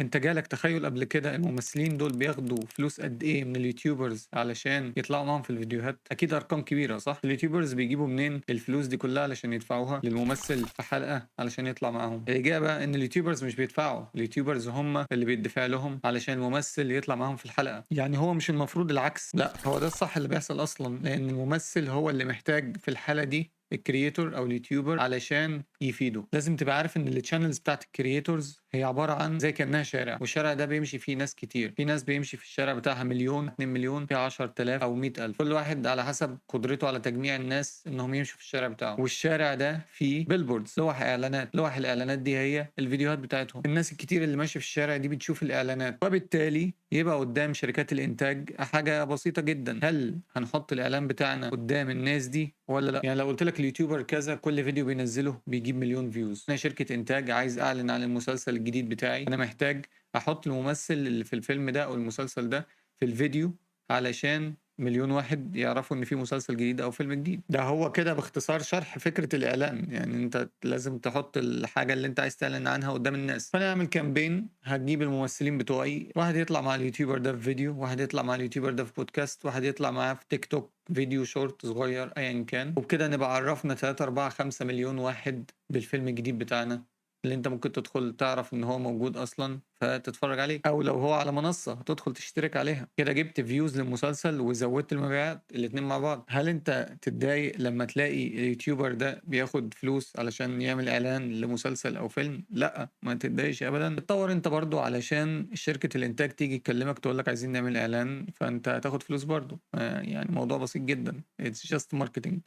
انت جالك تخيل قبل كده الممثلين دول بياخدوا فلوس قد ايه من اليوتيوبرز علشان يطلعوا معاهم في الفيديوهات؟ اكيد ارقام كبيره، صح؟ اليوتيوبرز بيجيبوا منين الفلوس دي كلها علشان يدفعوها للممثل في حلقه علشان يطلع معاهم؟ الاجابه ان اليوتيوبرز مش بيدفعوا، اليوتيوبرز هم اللي بيدفع لهم علشان الممثل يطلع معاهم في الحلقه. يعني هو مش المفروض العكس؟ لا، هو ده الصح اللي بيحصل اصلا، لان الممثل هو اللي محتاج في الحاله دي الكرييتور او اليوتيوبر علشان يفيده. لازم تبقى عارف ان التشانلز بتاعت الكرييتورز هي عباره عن زي كانها شارع، والشارع ده بيمشي فيه ناس كتير. في ناس بيمشي في الشارع بتاعها مليون، 2 مليون، في 10,000 او 100,000، كل واحد على حسب قدرته على تجميع الناس انهم يمشوا في الشارع بتاعه. والشارع ده فيه بيلبوردز، لوح اعلانات. لوح الاعلانات دي هي الفيديوهات بتاعتهم. الناس الكتير اللي ماشيه في الشارع دي بتشوف الاعلانات، وبالتالي يبقى قدام شركات الانتاج حاجه بسيطه جدا: هل هنحط الاعلان بتاعنا قدام الناس دي ولا لا؟ يعني لو قلت لك اليوتيوبر كذا كل فيديو بينزله بيجيب مليون فيوز، انا شركه انتاج عايز اعلن عن المسلسل الجديد بتاعي، انا محتاج احط الممثل اللي في الفيلم ده او المسلسل ده في الفيديو علشان مليون واحد يعرفوا ان في مسلسل جديد او فيلم جديد. ده هو كده باختصار شرح فكرة الاعلان. يعني انت لازم تحط الحاجة اللي انت عايز تعلن عنها قدام الناس. فانا اعمل كامبين، هتجيب الممثلين بتوعي، واحد يطلع مع اليوتيوبر ده في فيديو، واحد يطلع مع اليوتيوبر ده في بودكاست، واحد يطلع معاه في تيك توك فيديو شورت صغير ايا كان، وبكده نبقى عرفنا 3 4 5 مليون واحد بالفيلم الجديد بتاعنا، اللي انت ممكن تدخل تعرف ان هو موجود اصلا فتتفرج عليه، او لو هو على منصة تدخل تشترك عليها. كده جبت فيوز للمسلسل وزودت المبيعات، الاتنين مع بعض. هل انت تتضايق لما تلاقي اليوتيوبر ده بياخد فلوس علشان يعمل اعلان لمسلسل او فيلم؟ لا، ما تتضايقش ابدا. تطور انت برضو علشان شركة الانتاج تيجي تكلمك تقول لك عايزين نعمل اعلان، فانت هتاخد فلوس برضو. يعني موضوع بسيط جدا. It's just marketing.